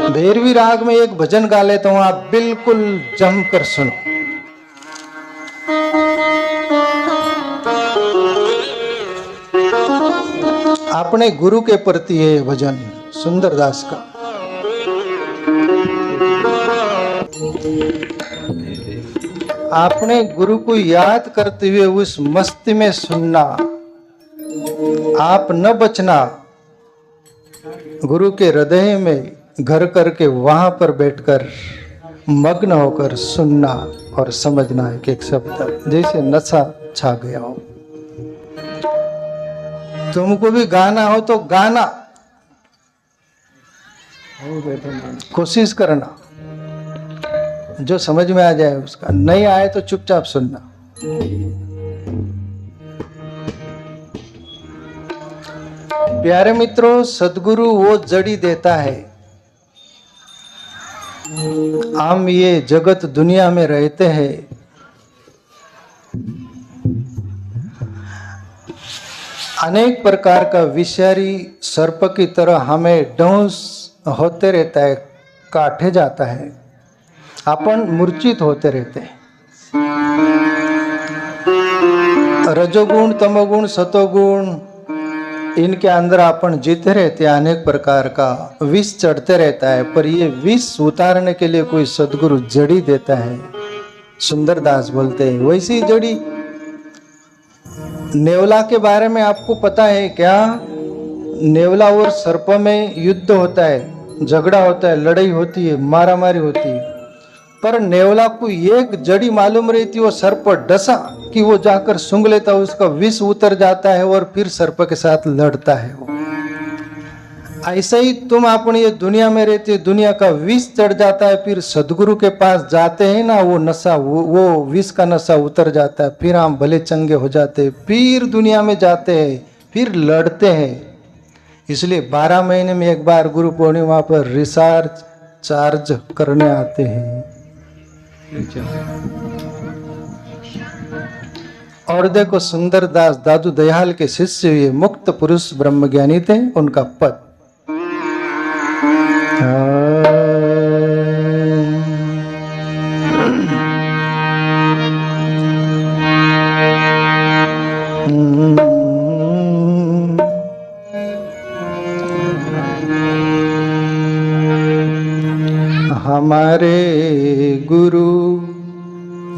भैरवी राग में एक भजन गा लेता हूं, आप बिल्कुल जमकर सुनो। अपने गुरु के प्रति है भजन सुंदरदास का। अपने गुरु को याद करते हुए उस मस्ती में सुनना, आप न बचना, गुरु के हृदय में घर करके वहां पर बैठकर मग्न होकर सुनना और समझना एक एक शब्द जैसे नशा छा गया हो। तुमको भी गाना हो तो गाना, कोशिश करना, जो समझ में आ जाए उसका, नहीं आए तो चुपचाप सुनना। प्यारे मित्रों, सदगुरु वो जड़ी देता है। हम ये जगत दुनिया में रहते हैं, अनेक प्रकार का विषारी सर्प की तरह हमें डंस होते रहता है, काटे जाता है, अपन मूर्छित होते रहते हैं। रजोगुण, तमोगुण, सतोगुण, इनके अंदर अपन जीते रहते हैं, अनेक प्रकार का विष चढ़ते रहता है, पर ये विष उतारने के लिए कोई सदगुरु जड़ी देता है। सुंदरदास बोलते हैं वैसी जड़ी। नेवला के बारे में आपको पता है क्या? नेवला और सर्प में युद्ध होता है, झगड़ा होता है, लड़ाई होती है, मारामारी होती है, पर नेवला को एक जड़ी मालूम रहती, वो सर्प डसा कि वो जाकर सूंघ लेता, उसका विष उतर जाता है और फिर सर्प के साथ लड़ता है वो। ऐसे ही तुम अपनी ये दुनिया में रहते, दुनिया का विष चढ़ जाता है, फिर सदगुरु के पास जाते हैं ना, वो नशा, वो विष का नशा उतर जाता है, फिर हम भले चंगे हो जाते हैं, फिर दुनिया में जाते हैं, फिर लड़ते हैं। इसलिए 12 महीने में एक बार गुरु पूर्णिमा पर रिचार्ज चार्ज करने आते हैं। और देखो, सुंदरदास दादू दयाल के शिष्य ये मुक्त पुरुष ब्रह्मज्ञानी थे, उनका पद हमारे गुरु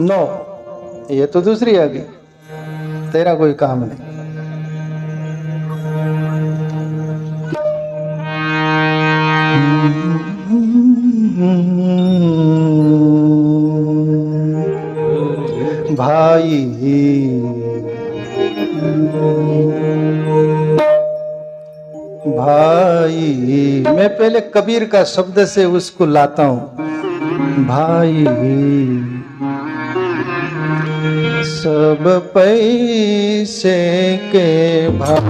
नो, ये तो दूसरी आ गई, तेरा कोई काम नहीं। भाई भाई, मैं पहले कबीर का शब्द से उसको लाता हूं। भाई सब पैसे के भाई,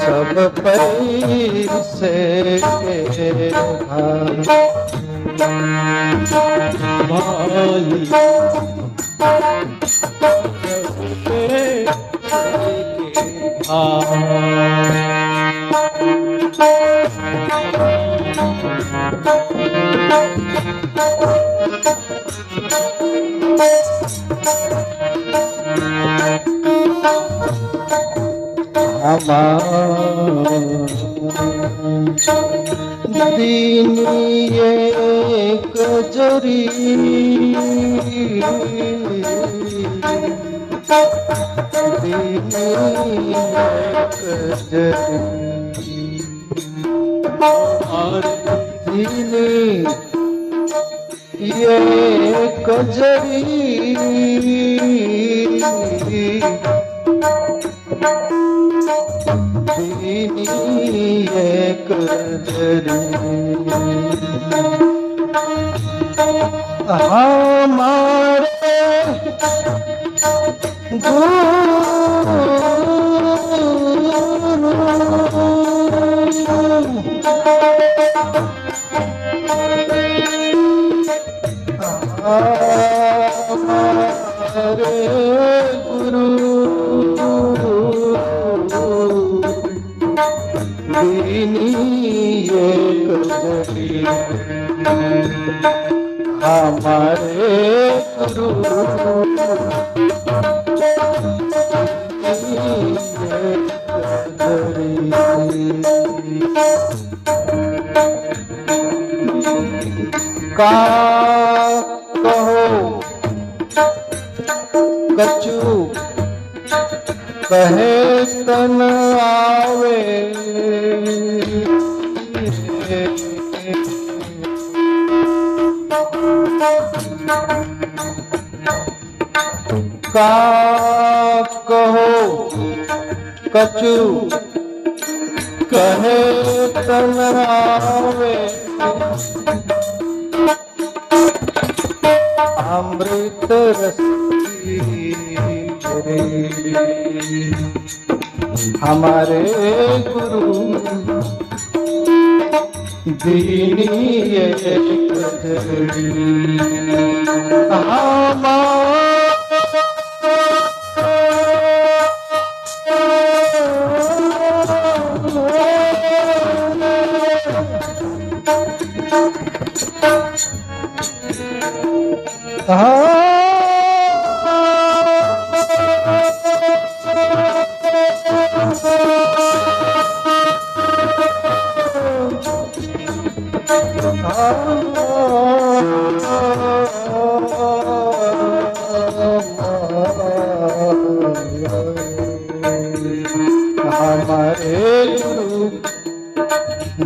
सब पैसे के भाई, दीन एक जरी, दीन एक जरी, दीन एक जरी, एक जरी, हमारे गुरु हमारे गुरु दीनी एक जड़ी, हमारे गुरु का कहो कछु कहे तन आवे, का कहो कछु कहे तन आवे, अमृत रस हमारे गुरु दीनी एक जड़ी, हमारे गुरु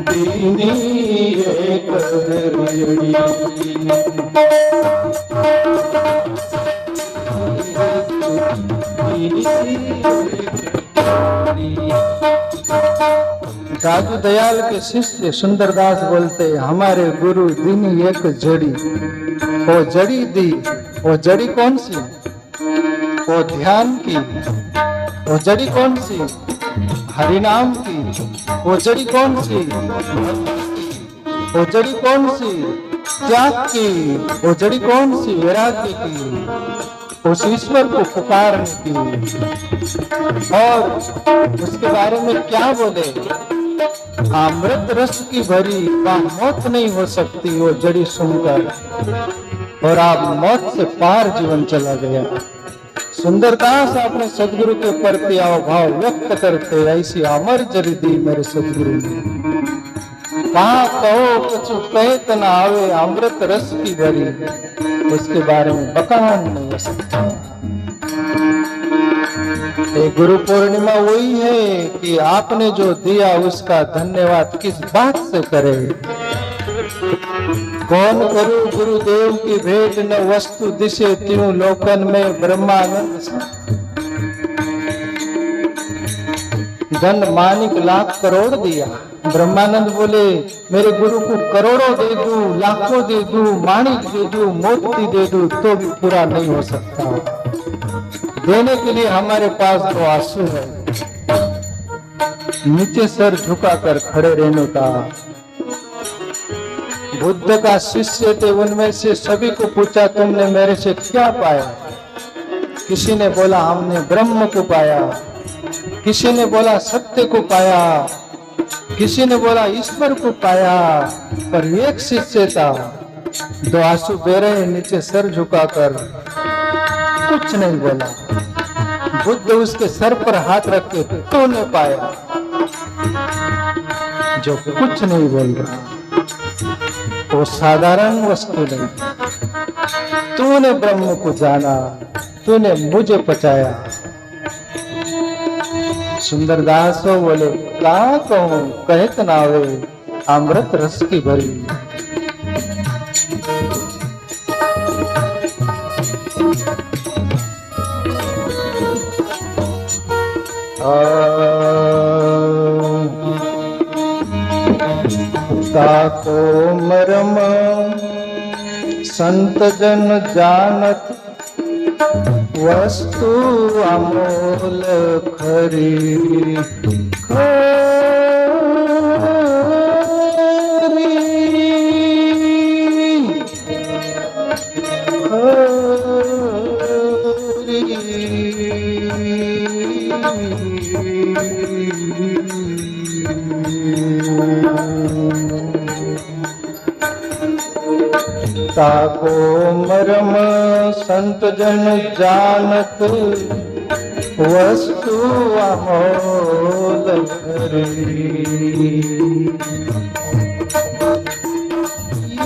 दीनी एक जड़ी, दादू दयाल के शिष्य सुंदरदास बोलते हमारे गुरु दीनी एक जड़ी, वो जड़ी दी, वो जड़ी कौन सी? वो ध्यान की। वो जड़ी कौन सी? हरिनाम की। वो जड़ी कौन सी? वो जड़ी कौन सी? त्याग की। वो जड़ी कौन सी? वैराग्य की। उस ईश्वर को पुकारने की। और उसके बारे में क्या बोले? अमृत रस की भरी, वह मौत नहीं हो सकती वो जड़ी सुनकर, और आप मौत से पार जीवन चला गया। सुंदरदास अपने सदगुरु के प्रति भाव व्यक्त करते, ऐसी अमर जड़ी दी मेरे सदगुरु ने। कहाँ कहो कुछ कहे त न आवे, अमृत रस की भरी, उसके बारे में बखान नहीं हो सकता। ये गुरु पूर्णिमा वही है कि आपने जो दिया उसका धन्यवाद किस बात से करे। कौन करूं गुरुदेव की भेंट, न वस्तु दिशे त्यों लोकन में ब्रह्मानंद। धन मानिक लाख करोड़ दिया, ब्रह्मानंद बोले मेरे गुरु को करोड़ों दे दूं, लाखों दे दूं, माणिक दे दूं, मोती दे दूं, तो भी पूरा नहीं हो सकता। देने के लिए हमारे पास तो आंसू है। नीचे सर झुकाकर खड़े रहने का। बुद्ध का शिष्य थे, उनमें से सभी को पूछा तुमने मेरे से क्या पाया? किसी ने बोला हमने ब्रह्म को पाया, किसी ने बोला सत्य को पाया, किसी ने बोला ईश्वर को पाया। पर एक शिष्य था, दो आंसू बह रहे, नीचे सर झुकाकर कुछ नहीं बोला। बुद्ध उसके सर पर हाथ रख के तूने पाया, जो कुछ नहीं बोल रहा, वो साधारण वस्तु नहीं। तूने ब्रह्म को जाना, तूने मुझे पचाया। सुंदरदास बोले क्या कहूं कहत ना आवे, अमृत रस की भरी। ताको मरम संत जन जानत, वस्तु अमोल खरी खरी। ताको मरम संत जन जानत वस्तु अमोल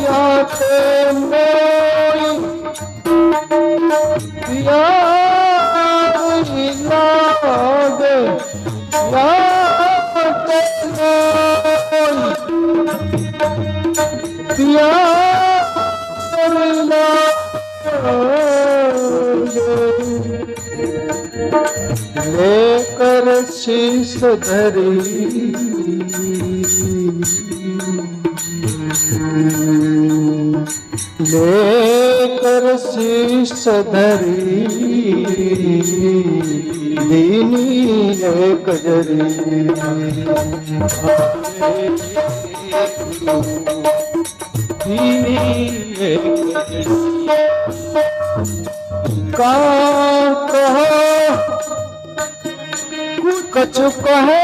या ते मोई या लागे या ते मोई या लेकर शीश धरी लेकर शीश धरी दीनी एक जरी का कहो कछु कहे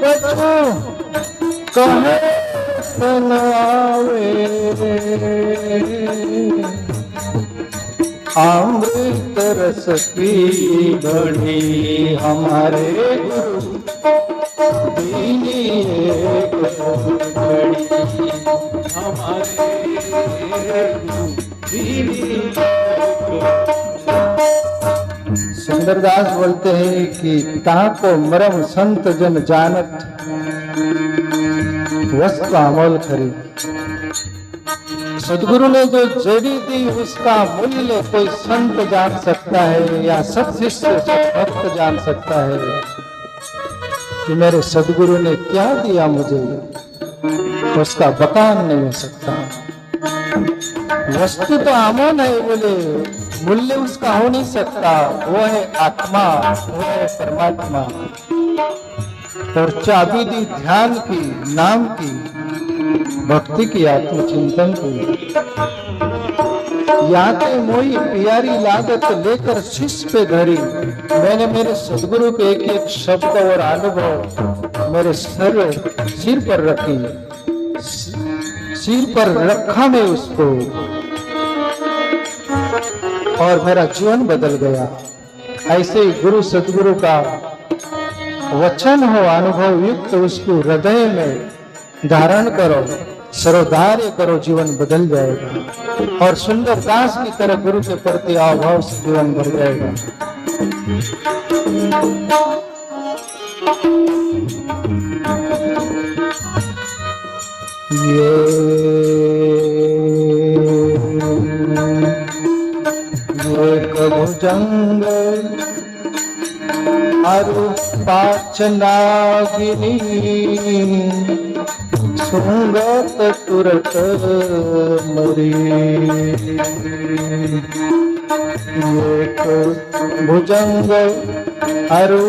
कछु कहे सुनावे अमृत रस की घड़ी हमारे गुरु दीनी एक घड़ी हमारे सुंदरदास बोलते हैं कि ताको मरम संत जन जानत वस्तु अमोल खरी। सदगुरु ने जो जड़ी दी उसका मूल्य कोई संत जान सकता है या सत्शिष्य भक्त जान सकता है कि मेरे सदगुरु ने क्या दिया मुझे, उसका बखान नहीं हो सकता। वस्तु तो अमोल है बोले, मूल्य उसका हो नहीं सकता। वो है आत्मा, वो है परमात्मा। और चाबी दी ध्यान की, नाम की, भक्ति की, आत्मचिंतन की। याते मोई प्यारी लागत लेकर शीश पे धरी। मैंने मेरे सदगुरु के एक एक शब्द और अनुभव मेरे सिर पर रखी, सिर पर रखा मैं उसको, और मेरा जीवन बदल गया। ऐसे ही गुरु सदगुरु का वचन हो, अनुभव युक्त उसको हृदय में धारण करो, सर्वधार्य करो, जीवन बदल जाएगा। और सुंदर दास की तरह गुरु के प्रति अभाव से जीवन भर जाएगा। ये भुजंग अरु पाच नागिनी सुंगत तुरत मरी। एक भुजंग अरु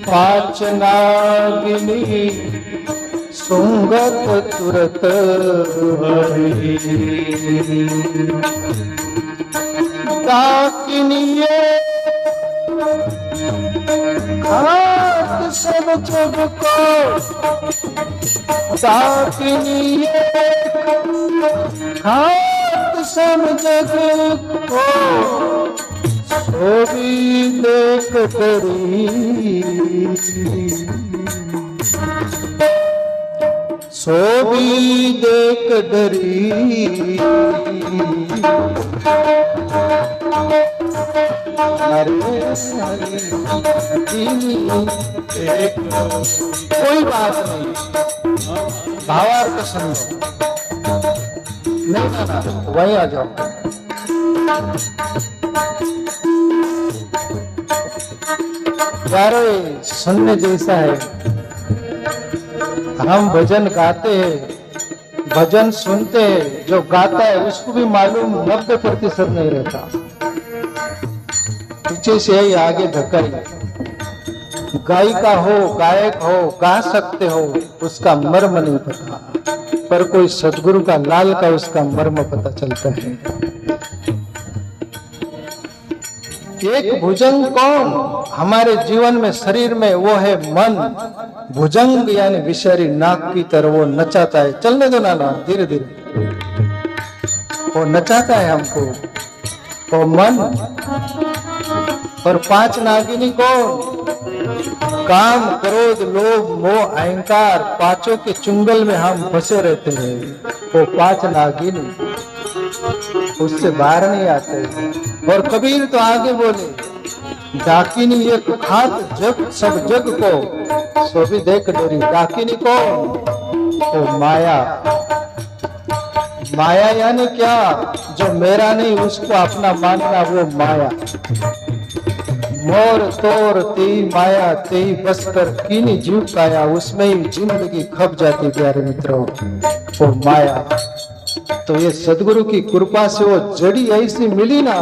पाच नागिनी सुंगत तुरत मरी। दाकिनिये खात सब जग को, दाकिनिये खात सब जग को, सो भी देख करी, सो भी देख डरी। कोई बात नहीं, भावार्थ समझो, नहीं ना वहीं आ जाओ। यारो सुनने जैसा है। हम भजन गाते हैं, भजन सुनते हैं, जो गाता है उसको भी मालूम 90% नहीं रहता। पीछे से ही आगे धक्का। गायिका हो, गायक हो, गा सकते हो, उसका मर्म नहीं पता, पर कोई सदगुरु का लाल का उसका मर्म पता चलता है। एक भुजंग कौन? हमारे जीवन में, शरीर में, वो है मन। भुजंग यानी विषारी नाक की तरह वो नचाता है। चलने दो ना, धीरे धीरे। वो नचाता है हमको, वो मन। और 5 नागिनी कौन? काम, क्रोध, लोभ, मोह, अहंकार, पांचों के चुंगल में हम फंसे रहते हैं। वो 5 नागिनी, उससे बाहर नहीं आते। और कबीर तो आगे बोले, डाकिनी एक खात जग सब जग को, सो भी देख डरी। डाकिनी को वो माया। माया यानी क्या? जो मेरा नहीं उसको अपना मानना, वो माया। मोर तोर तेई माया तेई बसकर कीनी जीव काया, उसमें ही जिंदगी खप जाती प्यारे मित्रों, वो माया। तो ये सदगुरु की कृपा से वो जड़ी ऐसी मिली ना,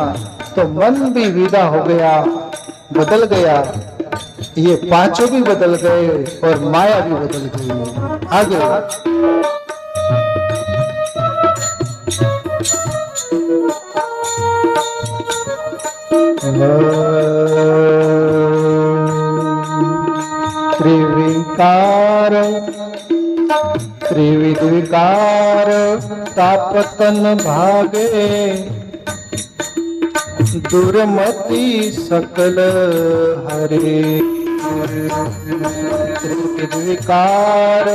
तो मन भी विदा हो गया, बदल गया। ये 5 भी बदल गए और माया भी बदल गई। आगे त्रिविकार त्रिविकार तापतन भागे, दुर्मति सकल हरे। त्रिविकार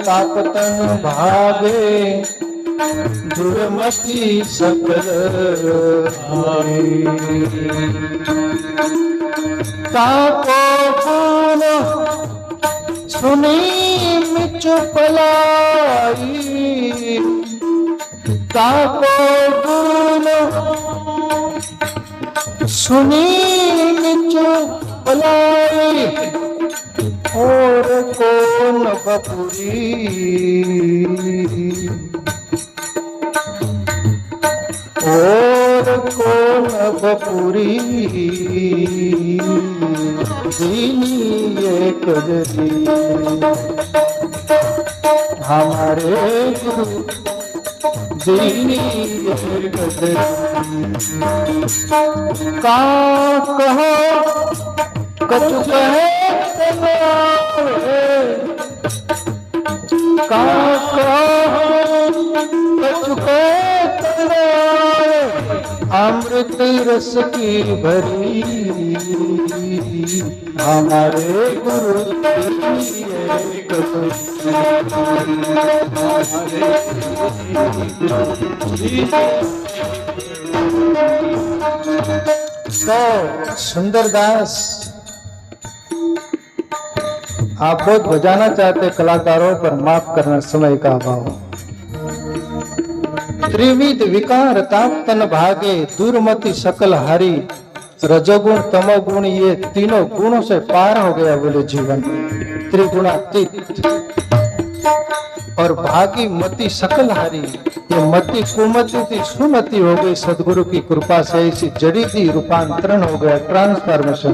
तापतन भागे, दुर्मति सकल हरे। ताको गुण सुनी मिच पलाई, ताको गुण सुनी मिच पलाई, और कौन बपुरी। और कौन बपुरी, दीनी एक जरी। हमारे गुरु दीनी एक जरी। का कहो कछु कहे का कहो कछु कहे, अमृत रस की भरी। हमारे गुरु तो सुंदरदास, आप बहुत बजाना चाहते कलाकारों पर माफ करना, समय का अभाव। त्रिविध विकार ताप तन भागे, दुर्मति सकल हारी। रजोगुण तमोगुण ये तीनों गुणों से पार हो गया बोले जीवन, त्रिगुणातीत। और भागी मति सकल हारी, ये मति कुमति थी सुमति हो गई। सदगुरु की कृपा से ऐसी जड़ी थी, रूपांतरण हो गया, ट्रांसफॉर्मेशन।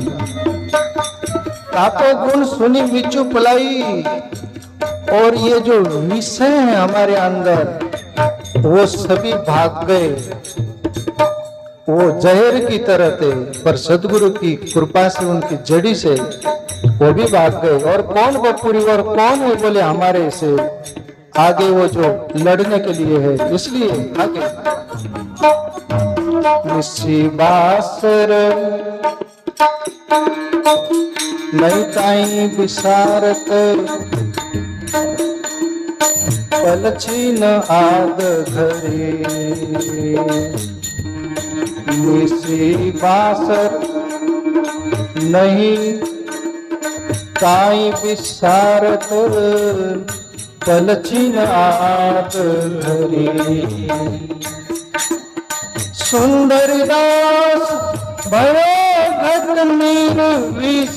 तापो गुण सुनी मिचू पलाई, और ये जो विषय है हमारे अंदर वो सभी भाग गए। वो जहर की तरह थे, पर सदगुरु की कृपा से, उनकी जड़ी से वो भी भाग गए। और कौन बपुरी और कौन है बोले हमारे से आगे वो जो लड़ने के लिए है। इसलिए आगे निसी बासर नहीं ताई विसारत, पलछीन आद घरे। निसी बासर नहीं ताई विसारत, पलछीन आद घरे। सुंदर दास भरो घट निर्विष,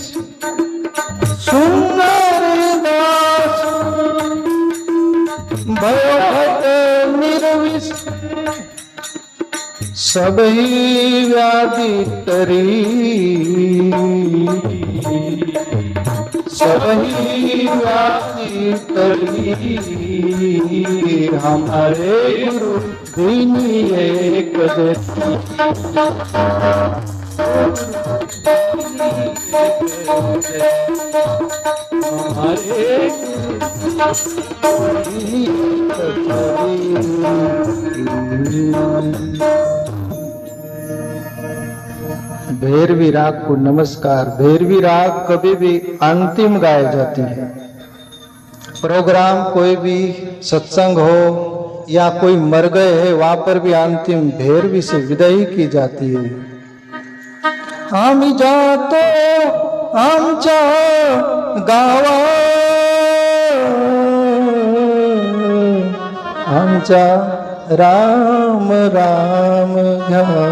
सुंदर दास भयो घट निर्विष। सबही व्याधि तरी, सबही व्याधि तरी। हमारे गुरु दीनी एक जरी। भैरवी राग को नमस्कार। भैरवी राग कभी भी अंतिम गाई जाती है। प्रोग्राम कोई भी सत्संग हो या कोई मर गए है वहां पर भी अंतिम भैरवी से विदाई की जाती है। आम्ही जातो आमच्या गावा, आमचा राम राम घ्यावा।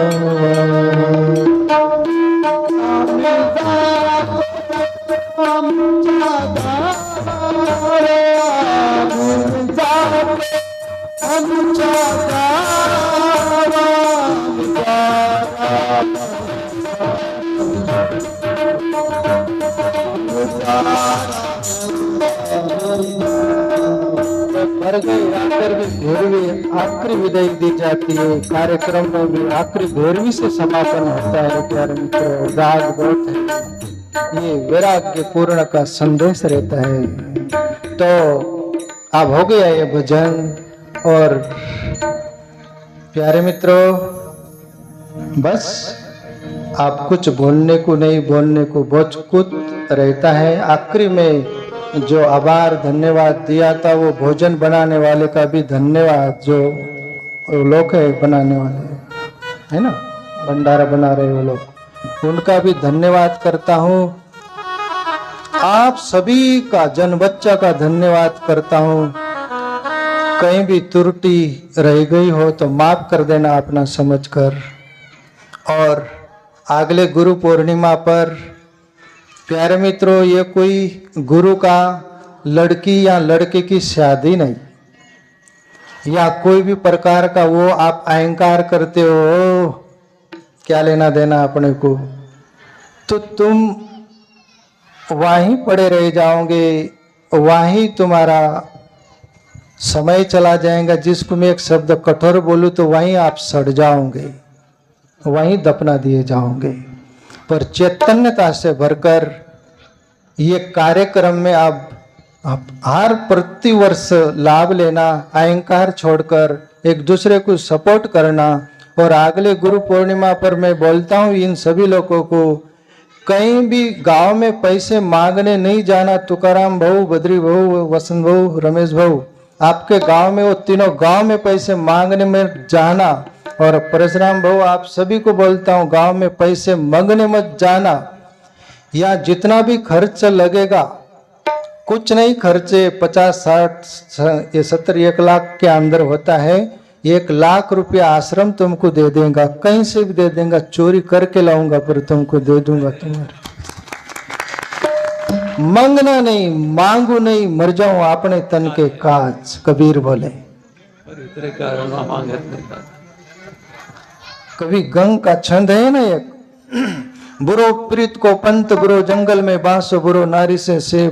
आखिरी विदाई दी जाती है। कार्यक्रम में भी आखिरी भैरवी से समापन होता है। प्यारे मित्रों, राग बहुत है, ये वैराग्य पूर्ण का संदेश रहता है। तो अब हो गया ये भजन। और प्यारे मित्रों, बस आप कुछ बोलने को नहीं, बोलने को बहुत कुछ रहता है। आखिरी में जो आभार धन्यवाद दिया था, वो भोजन बनाने वाले का भी धन्यवाद, जो लोग है बनाने वाले है ना, भंडारा बना रहे वो लोग, उनका भी धन्यवाद करता हूँ। आप सभी का, जन बच्चा का धन्यवाद करता हूँ। कहीं भी त्रुटि रह गई हो तो माफ कर देना अपना समझकर। और अगले गुरु पूर्णिमा पर प्यारे मित्रों, ये कोई गुरु का लड़की या लड़के की शादी नहीं, या कोई भी प्रकार का वो आप अहंकार करते हो, क्या लेना देना अपने को, तो तुम वहीं पड़े रह जाओगे, वहीं तुम्हारा समय चला जाएगा। जिसको मैं एक शब्द कठोर बोलूं तो वहीं आप सड़ जाओगे, वहीं दफना दिए जाओगे। पर चैतन्यता से भरकर ये कार्यक्रम में आप हर प्रतिवर्ष लाभ लेना, अहंकार छोड़कर एक दूसरे को सपोर्ट करना। और अगले गुरु पूर्णिमा पर मैं बोलता हूँ इन सभी लोगों को, कहीं भी गांव में पैसे मांगने नहीं जाना। तुकाराम भाऊ, बद्री भाऊ, वसंत भाऊ, रमेश भाऊ, आपके गांव में वो तीनों गांव में पैसे मांगने में जाना। और परशुराम भाऊ, आप सभी को बोलता हूँ, गांव में पैसे मांगने मत जाना। या जितना भी खर्च लगेगा, कुछ नहीं खर्चे, 50, 60, 70, 1 लाख के अंदर होता है। 1 लाख रुपया आश्रम तुमको दे देगा, कहीं से भी दे देगा, चोरी करके लाऊंगा पर तुमको दे दूंगा। तुम्हारे मांगना नहीं, मांगू नहीं, मर जाऊं अपने तन के काज, कबीर बोले। कभी गंग का छंद है ना एक, बुरो प्रीत को पंत, बुरो जंगल में बांसो, बुरो नारी से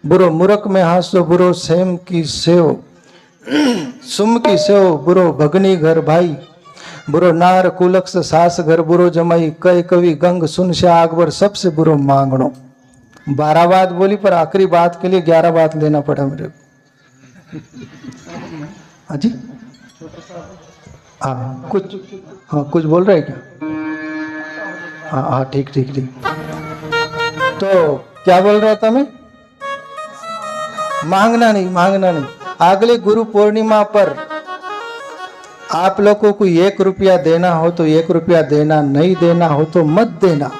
बुरो मूर्ख में हासो, बुरो सेम की सेव, सुम की सेव, बुरो भगनी घर भाई, बुरो नार कुलक्ष सास घर, बुरो जमाई, कई कवि गंग सुन शाह अकबर, सबसे बुरो मांगणो। 12 बात बोली, पर आखिरी बात के लिए 11 बात लेना पड़ा मेरे को। हाजी, हाँ कुछ बोल रहे क्या? हाँ ठीक। तो क्या बोल रहा था मैं? मांगना नहीं। अगले गुरु पूर्णिमा पर आप लोगों को 1 रुपया देना हो तो 1 रुपया देना, नहीं देना हो तो मत देना।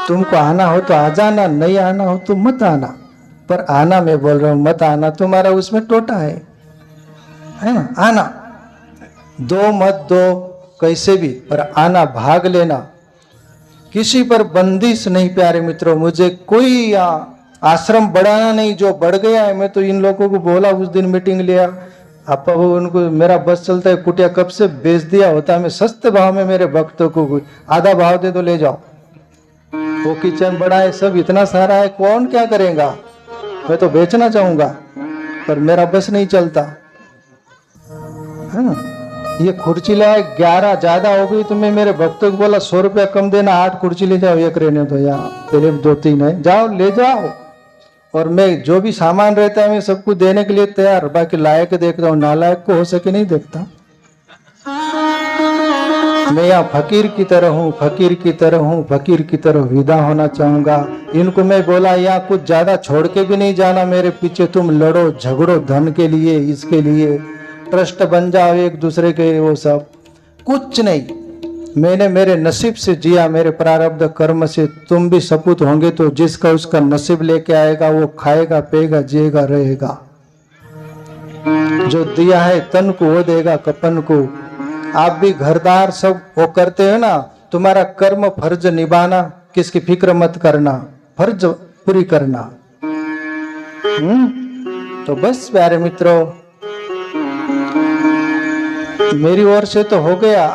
तुमको आना हो तो आ जाना, नहीं आना हो तो मत आना। पर आना, मैं बोल रहा हूं, मत आना तुम्हारा उसमें टोटा है ना। आना, दो मत दो, कैसे भी, पर आना, भाग लेना। किसी पर बंदिश नहीं प्यारे मित्रों। मुझे कोई आश्रम बढ़ाना नहीं, जो बढ़ गया है। मैं तो इन लोगों को बोला उस दिन मीटिंग लिया, आपा वो उनको, मेरा बस चलता है, कुटिया कब से बेच दिया होता। मैं सस्ते भाव में मेरे भक्तों को आधा भाव दे दो, ले जाओ। वो किचन बड़ा है, सब इतना सारा है, कौन क्या करेगा। मैं तो बेचना चाहूंगा, पर मेरा बस नहीं चलता है ना। ये कुर्सी लाए 11 ज्यादा हो गई, तो मैं मेरे भक्तों को बोला 100 रुपया कम देना, 8 कुर्सी ले जाओ, एक रहने दो यार, पहले 2-3 है, जाओ ले जाओ। और मैं जो भी सामान रहता है मैं सबको देने के लिए तैयार, बाकी लायक देखता हूँ, नालायक को हो सके नहीं देखता। मैं यहाँ फकीर की तरह हूँ, फकीर की तरह हूँ, फकीर की तरह विदा होना चाहूंगा। इनको मैं बोला यहाँ कुछ ज्यादा छोड़ के भी नहीं जाना, मेरे पीछे तुम लड़ो झगड़ो धन के लिए, इसके लिए ट्रस्ट बन जाओ एक दूसरे के, वो सब कुछ नहीं। मैंने मेरे नसीब से जिया, मेरे प्रारब्ध कर्म से। तुम भी सपूत होंगे तो जिसका उसका नसीब लेके आएगा वो खाएगा पिएगा जिएगा रहेगा। जो दिया है तन को वो देगा कपन को। आप भी घरदार सब वो करते हो ना, तुम्हारा कर्म फर्ज निभाना, किसकी फिक्र मत करना, फर्ज पूरी करना। तो बस प्यारे मित्रों, मेरी ओर से तो हो गया।